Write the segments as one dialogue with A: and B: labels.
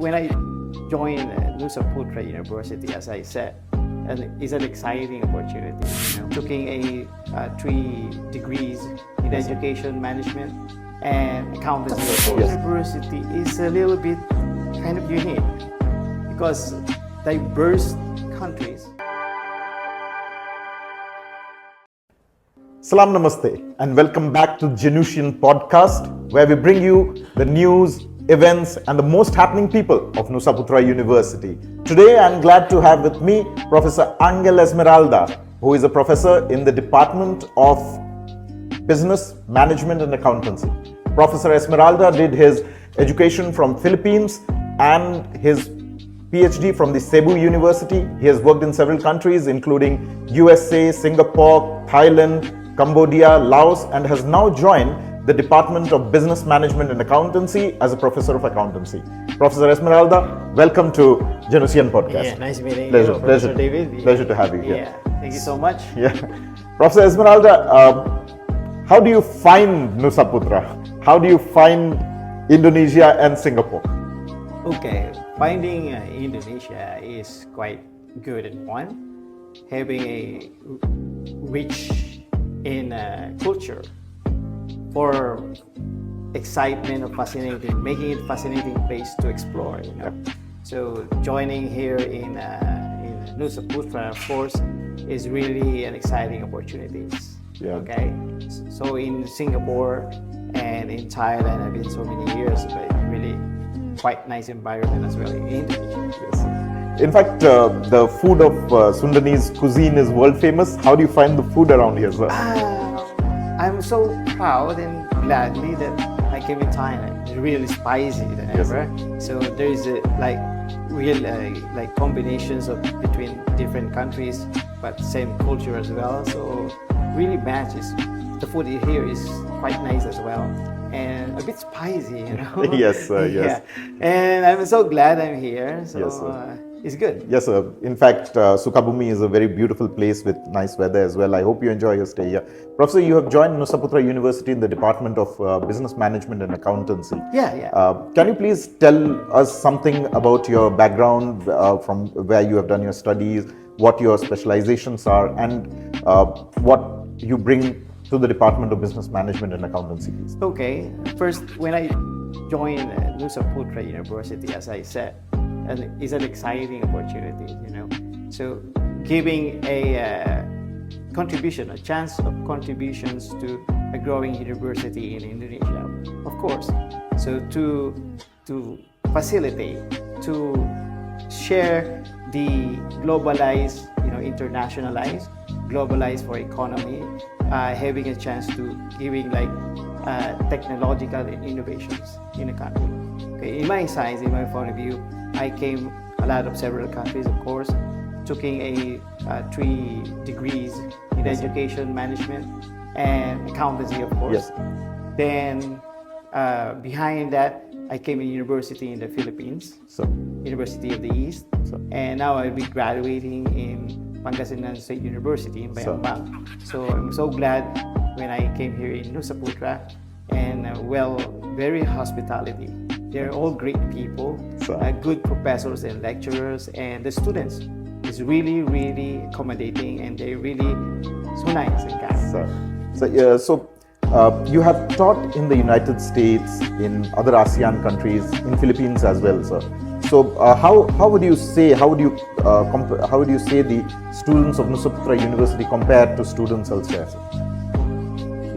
A: when I joined Nusa Putra University, as I said, and it's an exciting opportunity. Taking 3 degrees in education management and accountancy.
B: Yes.
A: University is a little bit kind of unique because diverse countries.
B: Salam Namaste and welcome back to Genusian podcast, where we bring you the news, events and the most happening people of Nusa Putra University. Today I'm glad to have with me Professor Esmeralda, who is a professor in the Department of Business Management and Accountancy. Professor Esmeralda did his education from Philippines and his PhD from the Cebu University. He has worked in several countries including USA, Singapore, Thailand, Cambodia, Laos, and has now joined the Department of Business Management and Accountancy as a professor of accountancy. Professor Esmeralda, welcome to Genusian podcast.
A: Yeah, nice meeting you, Professor David.
B: Pleasure to have you here.
A: Yeah, thank you so much.
B: Yeah, Professor Esmeralda, how do you find Nusa Putra? How do you find Indonesia and Singapore?
A: Okay, finding Indonesia is quite good and fun. Having a rich in culture for excitement of fascinating, making it fascinating place to explore. So joining here in Nusa Putra, of course, is really an exciting opportunity.
B: Yeah.
A: Okay, so in Singapore and in Thailand, I've been so many years, but really quite nice environment as well in Indonesia.
B: Yes. In fact, the food of Sundanese cuisine is world famous. How do you find the food around here, sir?
A: I'm so proud and gladly that I came in Thailand. It's really spicy than ever. So there is real combinations of between different countries, but same culture as well. So really matches. The food here is quite nice as well, and a bit spicy,
B: Yes, yes.
A: Yeah. And I'm so glad I'm here. So
B: Yes,
A: it's good.
B: Yes, sir. In fact, Sukabumi is a very beautiful place with nice weather as well. I hope you enjoy your stay here. Professor, you have joined Nusa Putra University in the Department of Business Management and Accountancy.
A: Yeah.
B: Can you please tell us something about your background, from where you have done your studies, what your specializations are, and what you bring to the Department of Business Management and Accountancy, please?
A: Okay. First, when I joined Nusa Putra University, as I said, and it's an exciting opportunity, So giving a contribution, a chance of contributions to a growing university in Indonesia, of course. So to facilitate, to share the globalized, internationalized, globalized for economy, having a chance to giving technological innovations in the country. Okay, in my science, in my point of view, I came a lot of several countries, of course, taking 3 degrees in education management and accountancy, of course.
B: Yes.
A: Then behind that, I came in university in the Philippines,
B: So,
A: University of the East, and now I'll be graduating in Pangasinan State University in Bayambang. So I'm so glad when I came here in Nusa Putra, and very hospitality. They're all great people, good professors and lecturers, and the students is really, really accommodating, and they're really so nice and kind.
B: So you have taught in the United States, in other ASEAN countries, in Philippines as well, sir. So how would you say the students of Nusa Putra University compared to students elsewhere, sir?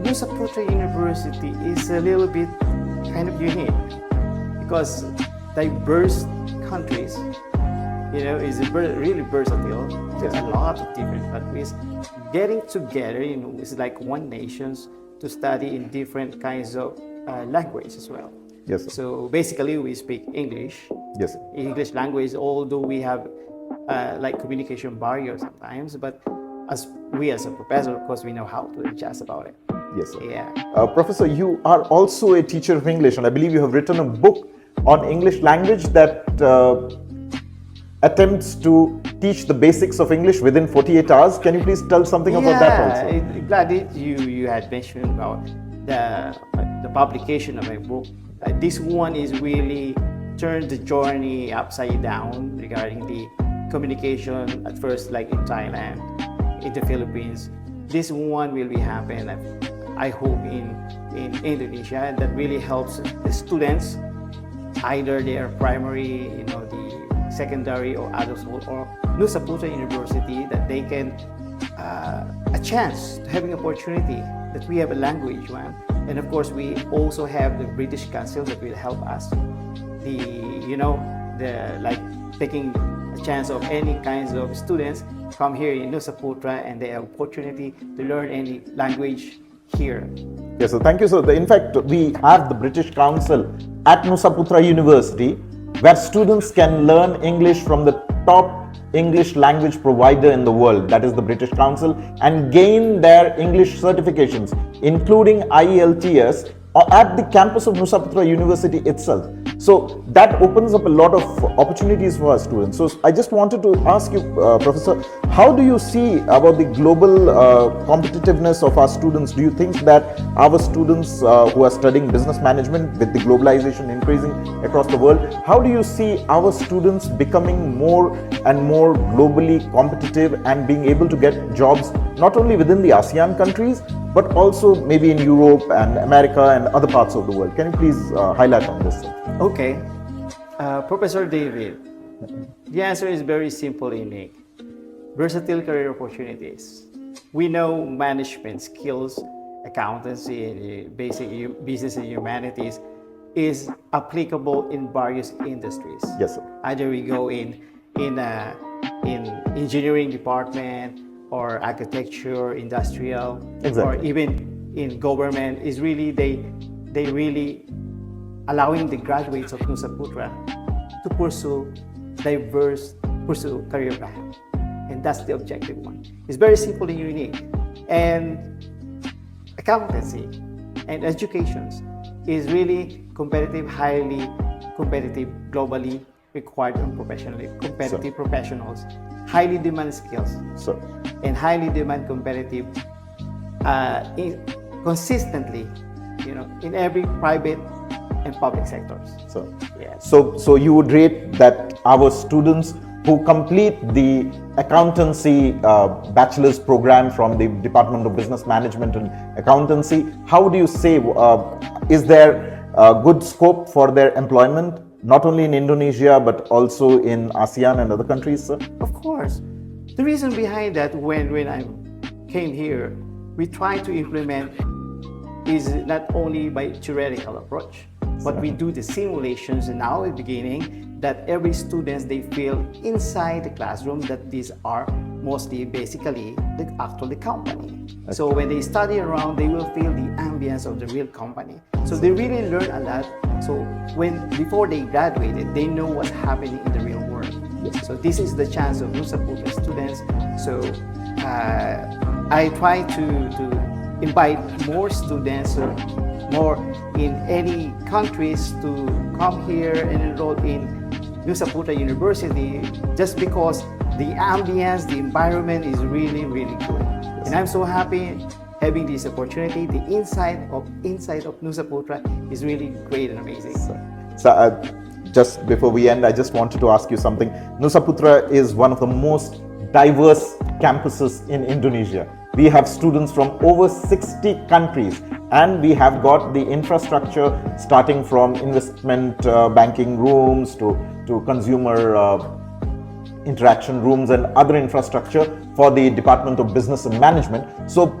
A: Nusa Putra University is a little bit kind of unique because diverse countries, is really versatile. There's a lot of different countries getting together, it's like one nation to study in different kinds of language as well.
B: Yes, sir.
A: So basically we speak English.
B: Yes, sir.
A: English language, although we have communication barriers sometimes, but as a professor, of course, we know how to adjust about it.
B: Yes, sir.
A: Yeah.
B: Professor, you are also a teacher of English, and I believe you have written a book on English language that attempts to teach the basics of English within 48 hours. Can you please tell something about that also?
A: Yeah, glad you had mentioned about the publication of my book. This one is really turn the journey upside down regarding the communication at first, like in Thailand, in the Philippines. This one will be happen, I hope, in Indonesia. That really helps the students, either they are primary, the secondary or adult school, or Nusa Putra University, that they can a chance to having opportunity that we have a language one. And of course, we also have the British Council that will help us. Like taking a chance of any kinds of students come here in Nusa Putra and they have opportunity to learn any language here.
B: Yes, so thank you. So, in fact, we have the British Council at Nusa Putra University, where students can learn English from the top English language provider in the world, that is the British Council, and gain their English certifications, including IELTS, at the campus of Nusa Putra University itself. So that opens up a lot of opportunities for our students. So I just wanted to ask you, Professor, how do you see about the global competitiveness of our students? Do you think that our students who are studying business management, with the globalization increasing across the world, how do you see our students becoming more and more globally competitive and being able to get jobs not only within the ASEAN countries, but also maybe in Europe and America and other parts of the world? Can you please highlight on this?
A: Okay. Professor David, the answer is very simple and unique. Versatile career opportunities. We know management skills, accountancy, and basic business and humanities is applicable in various industries.
B: Yes, sir.
A: Either we go in engineering department, or architecture, industrial,
B: exactly,
A: or even in government. Is really they really allowing the graduates of Nusa Putra to pursue career path, and that's the objective one. It's very simple and unique. And accountancy and educations is really competitive, highly competitive, globally required and professionally competitive professionals, highly demand skills, and highly demand competitive consistently, in every private and public sectors.
B: So you would rate that our students who complete the accountancy bachelor's program from the Department of Business Management and Accountancy, how do you say, is there good scope for their employment, not only in Indonesia, but also in ASEAN and other countries, sir?
A: Of course. The reason behind that, when I came here, we try to implement is not only by theoretical approach, but we do the simulations now at the beginning, that every student, they feel inside the classroom that these are mostly basically the company. So when they study around, they will feel the ambience of the real company. So they really learn a lot. So before they graduated, they know what's happening in the real world. So this is the chance of Nusa Putra students. So I try to invite more students, more in any countries, to come here and enroll in Nusa Putra University, just because the ambience, the environment is really, really good. And I'm so happy having this opportunity. The inside of Nusa Putra is really great and amazing.
B: So just before we end, I just wanted to ask you something. Nusa Putra is one of the most diverse campuses in Indonesia. We have students from over 60 countries, and we have got the infrastructure starting from investment banking rooms to consumer interaction rooms and other infrastructure for the Department of Business and Management. So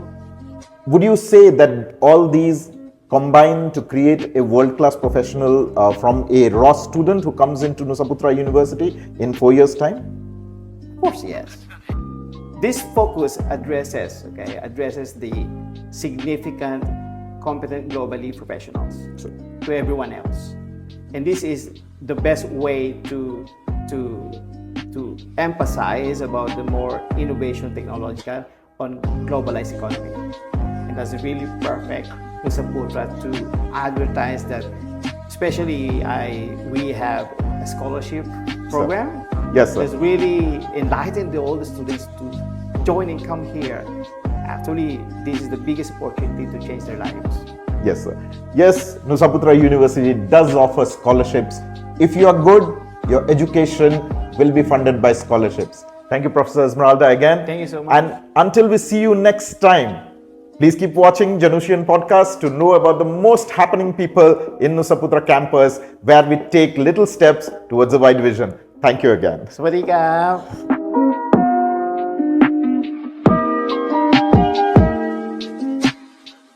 B: would you say that all these combine to create a world-class professional from a raw student who comes into Nusa Putra University in 4 years' time?
A: Of course, yes. This focus addresses the significant, competent globally professionals to everyone else. And this is the best way to emphasize about the more innovation technological on globalized economy. And that's really perfect Nusa Putra to advertise that, especially we have a scholarship program.
B: Yes, sir.
A: That's really enlightened all the students to join and come here. Actually, this is the biggest opportunity to change their lives.
B: Yes, sir. Yes, Nusa Putra University does offer scholarships If you are good, your education will be funded by scholarships. Thank you, Professor Esmeralda, again.
A: Thank you so much.
B: And until we see you next time, please keep watching Genusian podcast to know about the most happening people in Nusa Putra campus, where we take little steps towards a wide vision. Thank you again.
A: สวัสดีครับ